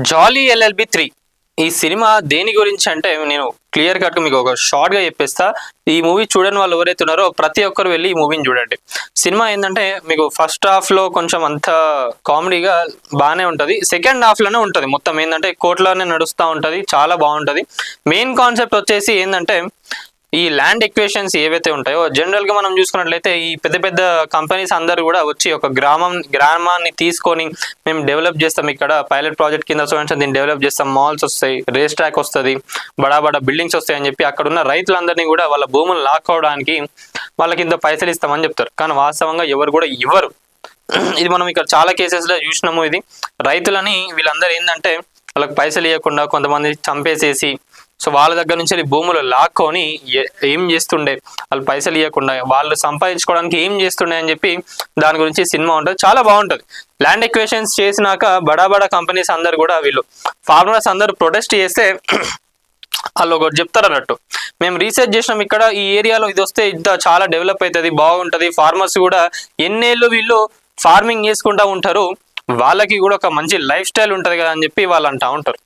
జాలీ LLB 3 ఈ cinema దేని గురించి అంటే నేను క్లియర్ కట్ మీకు ఒక షార్ట్ గా చెప్పేస్తా. ఈ మూవీ చూడని వాళ్ళు ఎవరైతే ఉన్నారో ప్రతి ఒక్కరు వెళ్ళి ఈ మూవీని చూడండి. సినిమా ఏంటంటే మీకు ఫస్ట్ హాఫ్ లో కొంచెం అంత కామెడీగా బాగానే ఉంటది, సెకండ్ హాఫ్ లోనే ఉంటది మొత్తం ఏంటంటే కోర్టులోనే నడుస్తూ ఉంటది, చాలా బాగుంటది. మెయిన్ కాన్సెప్ట్ వచ్చేసి ఏంటంటే ఈ ల్యాండ్ ఎక్వేషన్స్ ఏవైతే ఉంటాయో జనరల్ గా మనం చూసుకున్నట్లయితే ఈ పెద్ద పెద్ద కంపెనీస్ అందరూ కూడా వచ్చి ఒక గ్రామాన్ని తీసుకొని మేము డెవలప్ చేస్తాం, ఇక్కడ పైలట్ ప్రాజెక్ట్ కింద దీన్ని డెవలప్ చేస్తాం, మాల్స్ వస్తాయి, రేస్ ట్రాక్ వస్తుంది, బడా బిల్డింగ్స్ వస్తాయి అని చెప్పి అక్కడ ఉన్న రైతులందరినీ కూడా వాళ్ళ భూములు లాక్కోవడానికి వాళ్ళకి ఇంత పైసలు ఇస్తామని చెప్తారు. కానీ వాస్తవంగా ఎవరు కూడా ఇవ్వరు. ఇది మనం ఇక్కడ చాలా కేసెస్ లో చూసినాము. ఇది రైతులని వీళ్ళందరూ ఏంటంటే వాళ్ళకి పైసలు ఇవ్వకుండా కొంతమంది చంపేసేసి సో వాళ్ళ దగ్గర నుంచి భూములు లాక్కొని ఏం చేస్తుండే, వాళ్ళు పైసలు ఇవ్వకుండా వాళ్ళు సంపాదించుకోవడానికి ఏం చేస్తుండే అని చెప్పి దాని గురించి సినిమా ఉంటుంది, చాలా బాగుంటుంది. ల్యాండ్ ఎక్వేషన్స్ చేసినాక బడా కంపెనీస్ అందరు కూడా వీళ్ళు ఫార్మర్స్ అందరూ ప్రొటెస్ట్ చేస్తే వాళ్ళు ఒకటి చెప్తారు అన్నట్టు, మేము రీసెర్చ్ చేసినాం ఇక్కడ ఈ ఏరియాలో ఇది వస్తే ఇంత చాలా డెవలప్ అవుతుంది, బాగుంటుంది, ఫార్మర్స్ కూడా ఎన్నేళ్ళు వీళ్ళు ఫార్మింగ్ చేసుకుంటూ ఉంటారు, వాళ్ళకి కూడా ఒక మంచి లైఫ్ స్టైల్ ఉంటుంది కదా అని చెప్పి వాళ్ళు అంటూ ఉంటారు.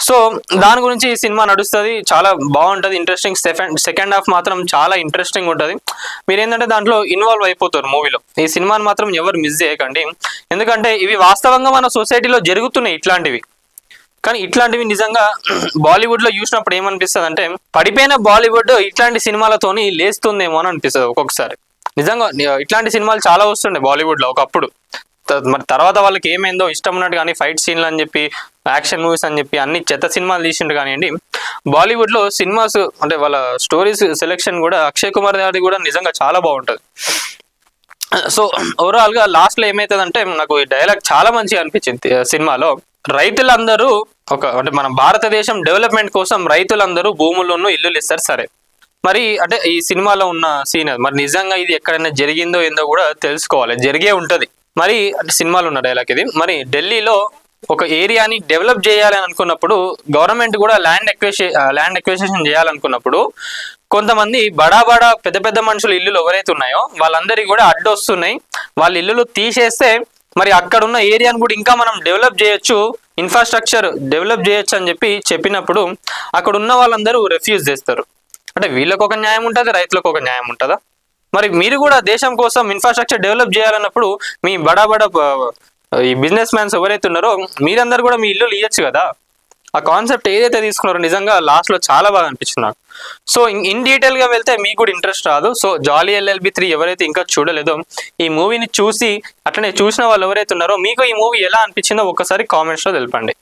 సో దాని గురించి ఈ సినిమా నడుస్తుంది, చాలా బాగుంటుంది, ఇంట్రెస్టింగ్. సెకండ్ హాఫ్ మాత్రం చాలా ఇంట్రెస్టింగ్ ఉంటుంది. మీరు ఏంటంటే దాంట్లో ఇన్వాల్వ్ అయిపోతారు మూవీలో. ఈ సినిమాని మాత్రం ఎవరు మిస్ చేయకండి, ఎందుకంటే ఇవి వాస్తవంగా మన సొసైటీలో జరుగుతున్నాయి ఇట్లాంటివి. కానీ ఇట్లాంటివి నిజంగా బాలీవుడ్ లో చూసినప్పుడు ఏమనిపిస్తుంది అంటే పడిపోయిన బాలీవుడ్ ఇట్లాంటి సినిమాలతోని లేస్తుందేమో అని అనిపిస్తుంది ఒక్కొక్కసారి. నిజంగా ఇట్లాంటి సినిమాలు చాలా వస్తుండే బాలీవుడ్ లో ఒకప్పుడు. మరి తర్వాత వాళ్ళకి ఏమైందో ఇష్టం ఉన్నట్టు కానీ ఫైట్ సీన్లు అని చెప్పి యాక్షన్ మూవీస్ అని చెప్పి అన్ని చెత్త సినిమాలు తీసిండు. కానివ్వండి బాలీవుడ్ లో సినిమాస్ అంటే వాళ్ళ స్టోరీస్ సెలెక్షన్ కూడా అక్షయ్ కుమార్ గారి కూడా నిజంగా చాలా బాగుంటుంది. సో ఓవరాల్ గా లాస్ట్ లో ఏమైతుందంటే నాకు ఈ డైలాగ్ చాలా మంచిగా అనిపించింది సినిమాలో. రైతులందరూ అంటే మన భారతదేశం డెవలప్మెంట్ కోసం రైతులందరూ భూములను ఇల్లులు ఇస్తారు, సరే మరి అంటే ఈ సినిమాలో ఉన్న సీన్ మరి నిజంగా ఇది ఎక్కడైనా జరిగిందో ఏందో కూడా తెలుసుకోవాలి, జరిగే ఉంటది. మరి అంటే సినిమాలో ఉన్న డైలాగ్ ఇది. మరి ఢిల్లీలో ఒక ఏరియాని డెవలప్ చేయాలని అనుకున్నప్పుడు గవర్నమెంట్ కూడా ల్యాండ్ ఎక్విజిషన్ చేయాలనుకున్నప్పుడు కొంతమంది బడా పెద్ద మనుషులు ఇల్లులు ఎవరైతే ఉన్నాయో వాళ్ళందరికీ కూడా అడ్డొస్తున్నాయి, వాళ్ళ ఇల్లులు తీసేస్తే మరి అక్కడ ఉన్న ఏరియాను కూడా ఇంకా మనం డెవలప్ చేయొచ్చు, ఇన్ఫ్రాస్ట్రక్చర్ డెవలప్ చేయొచ్చు అని చెప్పినప్పుడు అక్కడ ఉన్న వాళ్ళందరూ రిఫ్యూజ్ చేస్తారు. అంటే వీళ్ళకి ఒక న్యాయం ఉంటుంది, రైతులకు ఒక న్యాయం ఉంటుందా? మరి మీరు కూడా దేశం కోసం ఇన్ఫ్రాస్ట్రక్చర్ డెవలప్ చేయాలన్నప్పుడు మీ బడా ఈ బిజినెస్ మ్యాన్స్ ఎవరైతే ఉన్నారో మీరందరూ కూడా మీ ఇల్లు ఇవ్వచ్చు కదా. ఆ కాన్సెప్ట్ ఏదైతే తీసుకున్నారో నిజంగా లాస్ట్ లో చాలా బాగా అనిపించింది నాకు. సో ఇన్ డీటెయిల్ గా వెళ్తే మీకు కూడా ఇంట్రెస్ట్ రాదు. సో జాలీ ఎల్ఎల్బి 3 ఎవరైతే ఇంకా చూడలేదో ఈ మూవీని చూసి అట్లనే చూసిన వాళ్ళు ఎవరైతే ఉన్నారో మీకు ఈ మూవీ ఎలా అనిపించిందో ఒక్కసారి కామెంట్స్ లో తెలపండి.